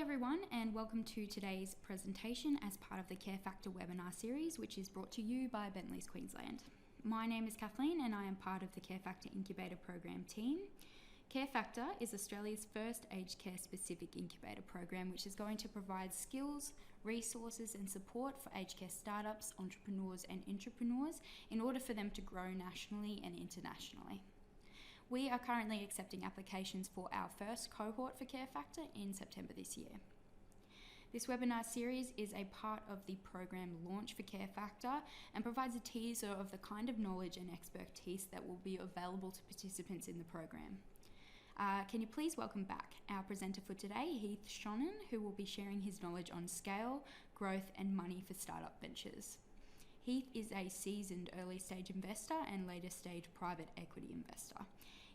everyone, and welcome to today's presentation as part of the Care Factor webinar series, which is brought to you by Bentleys Queensland. My name is Kathleen and I am part of the Care Factor Incubator Program team. Care Factor is Australia's first aged care specific incubator program, which is going to provide skills, resources and support for aged care startups, entrepreneurs and intrapreneurs in order for them to grow nationally and internationally. We are currently accepting applications for our first cohort for Care Factor in September this year. This webinar series is a part of the program launch for Care Factor and provides a teaser of the kind of knowledge and expertise that will be available to participants in the program. Can you please welcome back our presenter for today, Heath Shonin, who will be sharing his knowledge on scale, growth and money for startup ventures. Heath is a seasoned early stage investor and later stage private equity investor.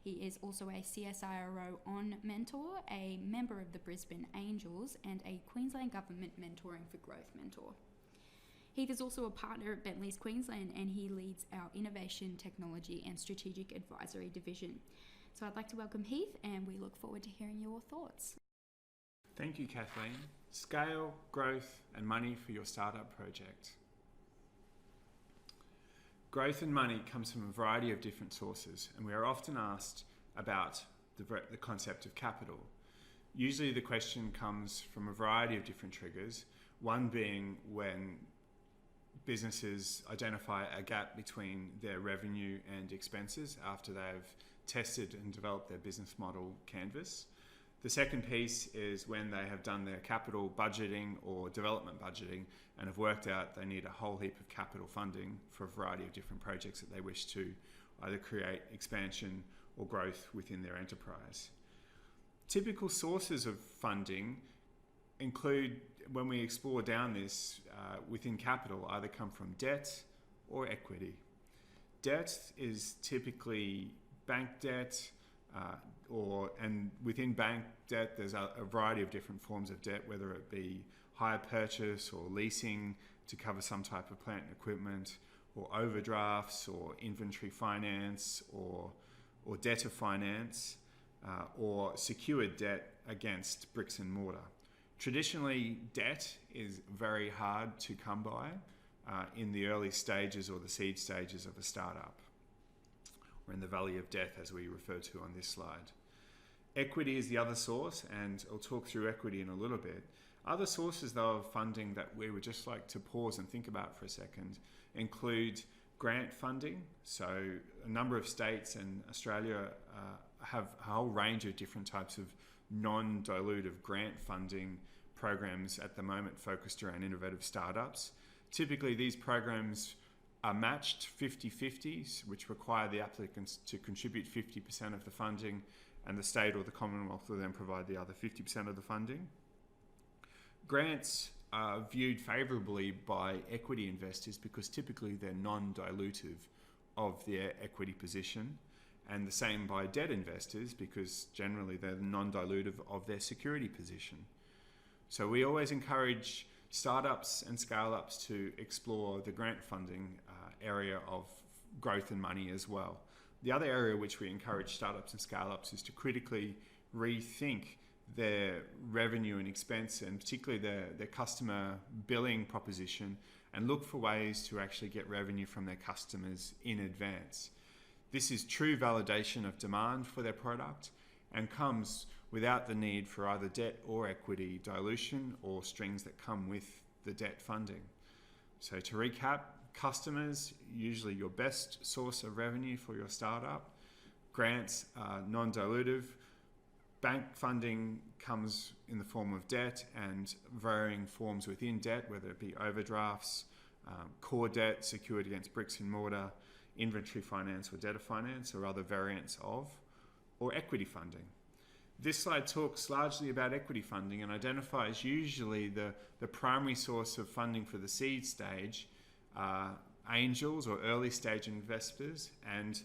He is also a CSIRO On mentor, a member of the Brisbane Angels, and a Queensland Government Mentoring for Growth mentor. Heath is also a partner at Bentleys Queensland and he leads our Innovation, Technology and Strategic Advisory division. So I'd like to welcome Heath and we look forward to hearing your thoughts. Thank you, Kathleen. Scale, growth and money for your startup project. Growth and money comes from a variety of different sources, and we are often asked about the concept of capital. Usually the question comes from a variety of different triggers, one being when businesses identify a gap between their revenue and expenses after they've tested and developed their business model canvas. The second piece is when they have done their capital budgeting or development budgeting and have worked out they need a whole heap of capital funding for a variety of different projects that they wish to either create expansion or growth within their enterprise. Typical sources of funding include, when we explore down this within capital, either come from debt or equity. Debt is typically bank debt, and within bank debt there's a variety of different forms of debt, whether it be hire purchase or leasing to cover some type of plant and equipment, or overdrafts or inventory finance or debtor finance, or secured debt against bricks and mortar. Traditionally, debt is very hard to come by in the early stages or the seed stages of a startup, or in the valley of death as we refer to on this slide. Equity is the other source, and I'll talk through equity in a little bit. Other sources though of funding that we would just like to pause and think about for a second include grant funding. So a number of states and Australia have a whole range of different types of non-dilutive grant funding programs at the moment focused around innovative startups. Typically these programs are matched 50-50s, which require the applicants to contribute 50% of the funding, and the state or the Commonwealth will then provide the other 50% of the funding. Grants are viewed favourably by equity investors because typically they're non-dilutive of their equity position, and the same by debt investors because generally they're non-dilutive of their security position. So we always encourage startups and scale-ups to explore the grant funding area of growth and money as well. The other area which we encourage startups and scale-ups is to critically rethink their revenue and expense, and particularly their customer billing proposition, and look for ways to actually get revenue from their customers in advance. This is true validation of demand for their product and comes without the need for either debt or equity dilution or strings that come with the debt funding. So to recap, customers, usually your best source of revenue for your startup. Grants are non-dilutive. Bank funding comes in the form of debt and varying forms within debt, whether it be overdrafts, core debt secured against bricks and mortar, inventory finance or debtor finance, or other variants of, or equity funding. This slide talks largely about equity funding and identifies usually the primary source of funding for the seed stage, angels or early stage investors, and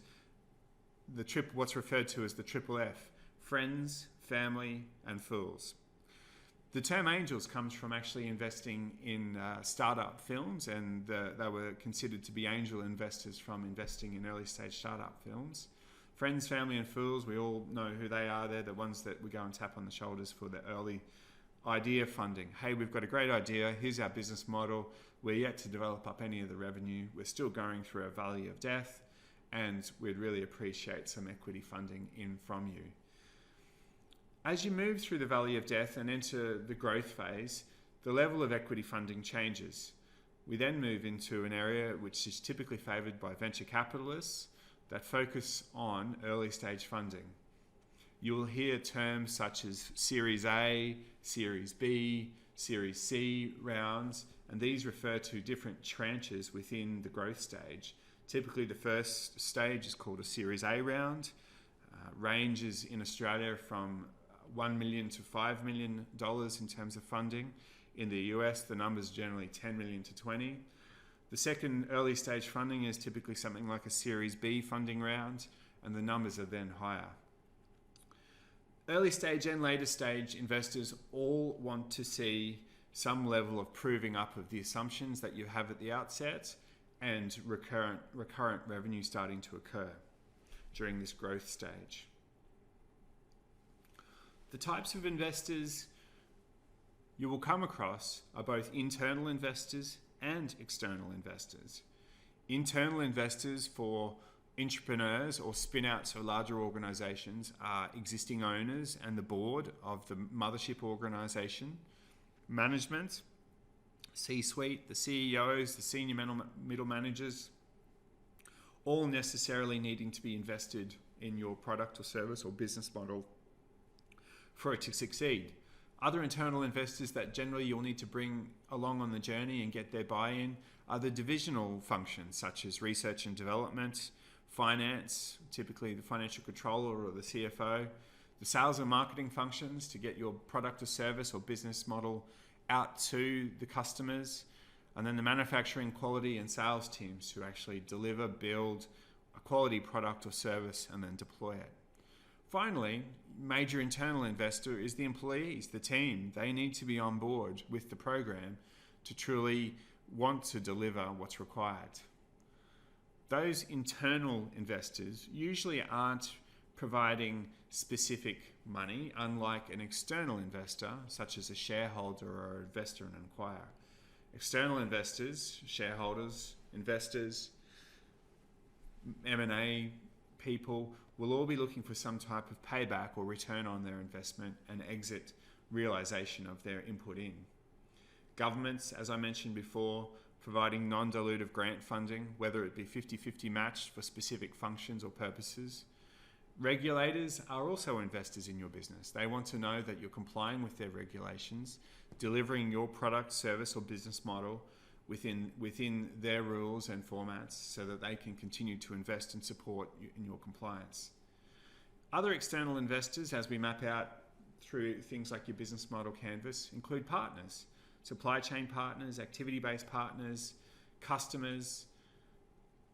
what's referred to as the triple F, friends, family and fools. The term angels comes from actually investing in startup films, and they were considered to be angel investors from investing in early stage startup films. Friends, family and fools, we all know who they are. They're the ones that we go and tap on the shoulders for the early idea funding. Hey, we've got a great idea. Here's our business model. We're yet to develop up any of the revenue. We're still going through a valley of death, and we'd really appreciate some equity funding in from you. As you move through the valley of death and enter the growth phase, the level of equity funding changes. We then move into an area which is typically favoured by venture capitalists that focus on early stage funding. You will hear terms such as Series A, Series B, Series C rounds, and these refer to different tranches within the growth stage. Typically, the first stage is called a Series A round, ranges in Australia from $1 million to $5 million in terms of funding. In the US, the numbers are generally 10 million to 20. The second early stage funding is typically something like a Series B funding round, and the numbers are then higher. Early stage and later stage investors all want to see some level of proving up of the assumptions that you have at the outset and recurrent revenue starting to occur during this growth stage. The types of investors you will come across are both internal investors and external investors. Internal investors for entrepreneurs or spin-outs of larger organizations are existing owners and the board of the mothership organization, management, C-suite, the CEOs, the senior middle managers, all necessarily needing to be invested in your product or service or business model for it to succeed. Other internal investors that generally you'll need to bring along on the journey and get their buy-in are the divisional functions such as research and development, finance, typically the financial controller or the CFO, the sales and marketing functions to get your product or service or business model out to the customers, and then the manufacturing, quality and sales teams who actually deliver, build a quality product or service and then deploy it. Finally, major internal investor is the employees, the team. They need to be on board with the program to truly want to deliver what's required. Those internal investors usually aren't providing specific money, unlike an external investor, such as a shareholder or an investor and acquirer. External investors, shareholders, investors, M&A people will all be looking for some type of payback or return on their investment and exit realization of their input in. Governments, as I mentioned before, providing non-dilutive grant funding, whether it be 50-50 matched for specific functions or purposes. Regulators are also investors in your business. They want to know that you're complying with their regulations, delivering your product, service or business model within their rules and formats so that they can continue to invest and support you in your compliance. Other external investors, as we map out through things like your business model canvas, include partners, supply chain partners, activity-based partners, customers.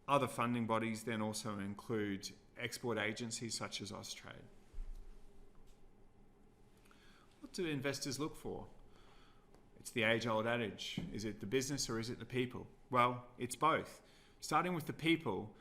Other funding bodies then also include export agencies such as Austrade. What do investors look for? It's the age-old adage. Is it the business or is it the people? Well, it's both. Starting with the people,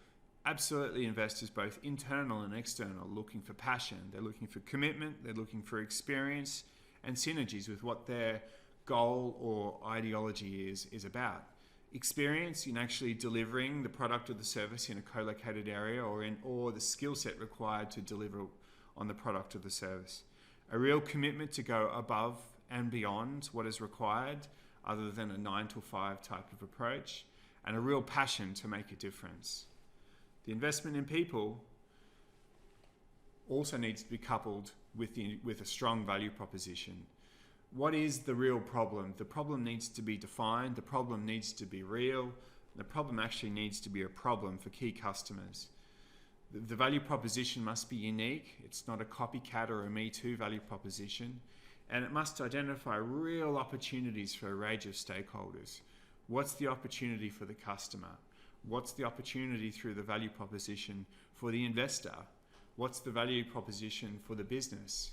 absolutely investors, both internal and external, looking for passion. They're looking for commitment. They're looking for experience and synergies with what their goal or ideology is about. Experience in actually delivering the product or the service in a co-located area or the skill set required to deliver on the product or the service. A real commitment to go above and beyond what is required other than a 9 to 5 type of approach, and a real passion to make a difference. The investment in people also needs to be coupled with a strong value proposition. What is the real problem? The problem needs to be defined, the problem needs to be real, the problem actually needs to be a problem for key customers. The value proposition must be unique. It's not a copycat or a Me Too value proposition. And it must identify real opportunities for a range of stakeholders. What's the opportunity for the customer? What's the opportunity through the value proposition for the investor? What's the value proposition for the business?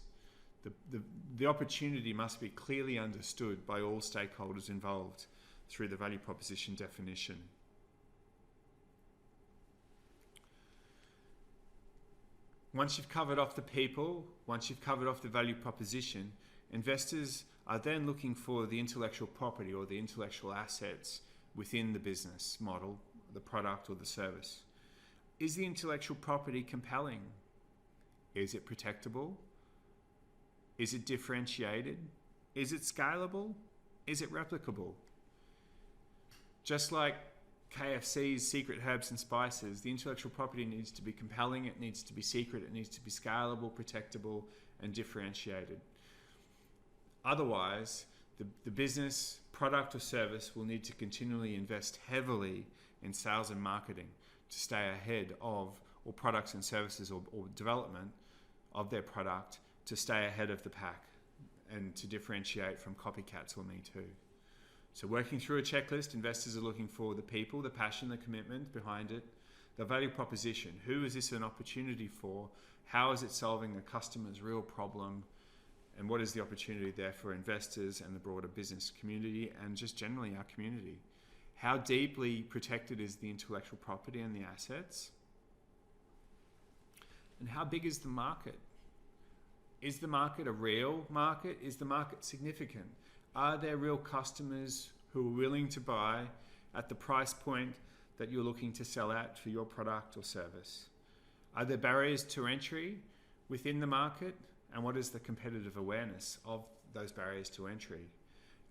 The opportunity must be clearly understood by all stakeholders involved through the value proposition definition. Once you've covered off the people, once you've covered off the value proposition, Investors are then looking for the intellectual property or the intellectual assets within the business model, the product or the service. Is the intellectual property compelling? Is it protectable? Is it differentiated? Is it scalable? Is it replicable? Just like KFC's secret herbs and spices, the intellectual property needs to be compelling, it needs to be secret, it needs to be scalable, protectable, and differentiated. Otherwise, the business, product or service will need to continually invest heavily in sales and marketing to stay ahead of, or products and services or development of their product to stay ahead of the pack and to differentiate from copycats or me too. So working through a checklist, investors are looking for the people, the passion, the commitment behind it, the value proposition. Who is this an opportunity for? How is it solving a customer's real problem? And what is the opportunity there for investors and the broader business community and just generally our community? How deeply protected is the intellectual property and the assets? And how big is the market? Is the market a real market? Is the market significant? Are there real customers who are willing to buy at the price point that you're looking to sell at for your product or service? Are there barriers to entry within the market? And what is the competitive awareness of those barriers to entry?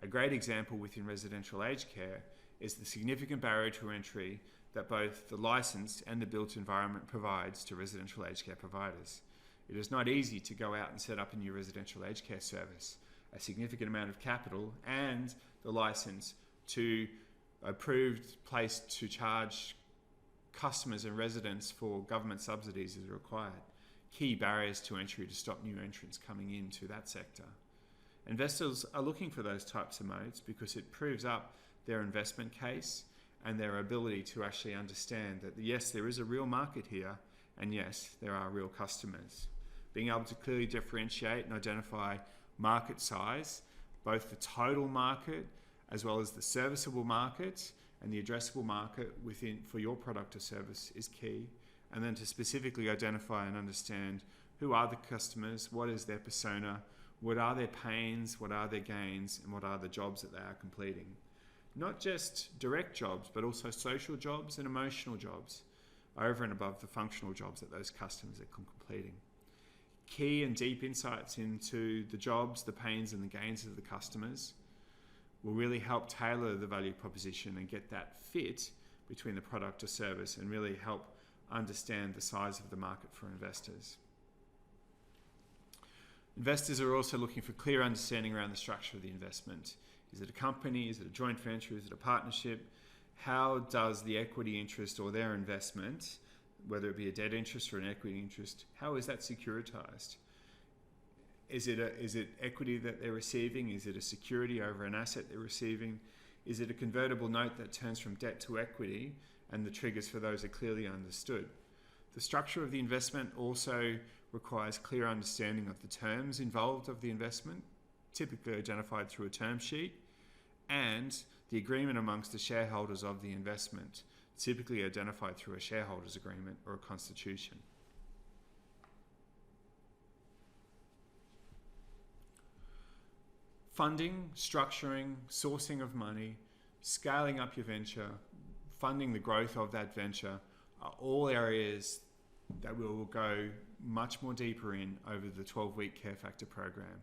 A great example within residential aged care is the significant barrier to entry that both the license and the built environment provides to residential aged care providers. It is not easy to go out and set up a new residential aged care service. A significant amount of capital and the license to approved place to charge customers and residents for government subsidies is required. Key barriers to entry to stop new entrants coming into that sector. Investors are looking for those types of modes because it proves up their investment case and their ability to actually understand that yes, there is a real market here, and yes, there are real customers. Being able to clearly differentiate and identify market size, both the total market as well as the serviceable market and the addressable market within for your product or service is key. And then to specifically identify and understand who are the customers, what is their persona, what are their pains, what are their gains, and what are the jobs that they are completing. Not just direct jobs, but also social jobs and emotional jobs over and above the functional jobs that those customers are completing. Key and deep insights into the jobs, the pains and the gains of the customers will really help tailor the value proposition and get that fit between the product or service and really help understand the size of the market for investors. Investors are also looking for clear understanding around the structure of the investment. Is it a company? Is it a joint venture? Is it a partnership? How does the equity interest or their investment, whether it be a debt interest or an equity interest, how is that securitized? Is it equity that they're receiving? Is it a security over an asset they're receiving? Is it a convertible note that turns from debt to equity and the triggers for those are clearly understood? The structure of the investment also requires clear understanding of the terms involved of the investment, typically identified through a term sheet, and the agreement amongst the shareholders of the investment, typically identified through a shareholders agreement or a constitution. Funding, structuring, sourcing of money, scaling up your venture, funding the growth of that venture are all areas that we will go much more deeper in over the 12-week Care Factor program.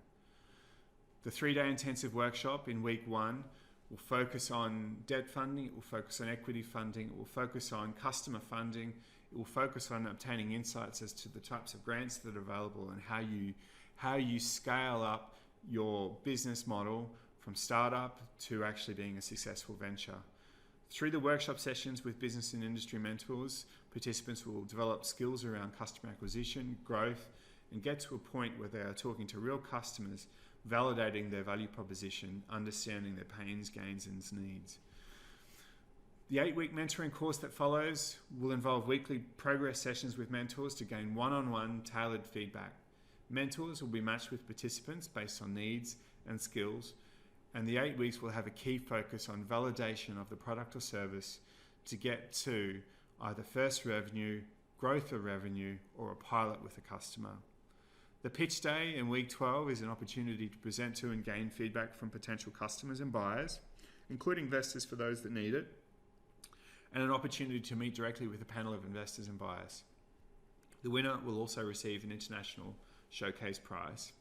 The 3-day intensive workshop in week 1 will focus on debt funding, it will focus on equity funding, it will focus on customer funding, it will focus on obtaining insights as to the types of grants that are available and how you scale up your business model from startup to actually being a successful venture. Through the workshop sessions with business and industry mentors, participants will develop skills around customer acquisition, growth, and get to a point where they are talking to real customers, validating their value proposition, understanding their pains, gains, and needs. The 8-week mentoring course that follows will involve weekly progress sessions with mentors to gain one-on-one tailored feedback. Mentors will be matched with participants based on needs and skills, and the 8 weeks will have a key focus on validation of the product or service to get to either first revenue, growth of revenue, or a pilot with a customer. The pitch day in week 12 is an opportunity to present to and gain feedback from potential customers and buyers, including investors for those that need it, and an opportunity to meet directly with a panel of investors and buyers. The winner will also receive an international showcase prize.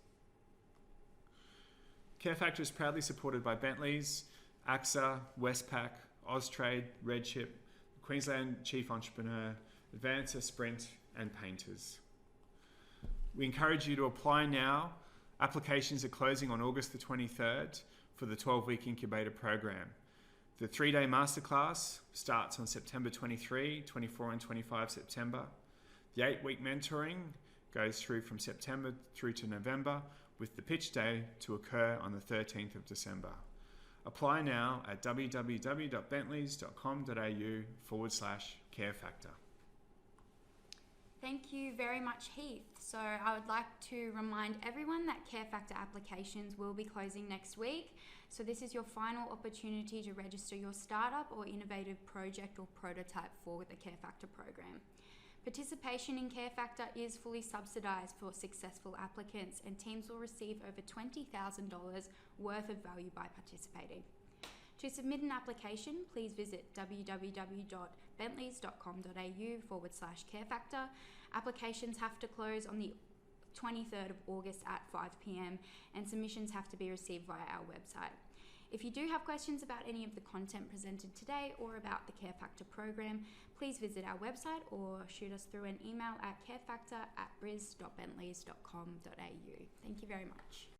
CareFactor is proudly supported by Bentley's, AXA, Westpac, Austrade, RedChip, Queensland Chief Entrepreneur, Advancer, Sprint, and Painters. We encourage you to apply now. Applications are closing on August the 23rd for the 12-week incubator program. The 3-day masterclass starts on September 23, 24 and 25 September. The 8-week mentoring goes through from September through to November, with the pitch day to occur on the 13th of December. Apply now at www.bentleys.com.au/carefactor. Thank you very much, Heath. So I would like to remind everyone that CareFactor applications will be closing next week. So this is your final opportunity to register your startup or innovative project or prototype for the CareFactor program. Participation in CareFactor is fully subsidised for successful applicants, and teams will receive over $20,000 worth of value by participating. To submit an application, please visit www.bentleys.com.au/carefactor. Applications have to close on the 23rd of August at 5 p.m. and submissions have to be received via our website. If you do have questions about any of the content presented today or about the CareFactor program, please visit our website or shoot us through an email at carefactor@bris.bentleys.com.au. Thank you very much.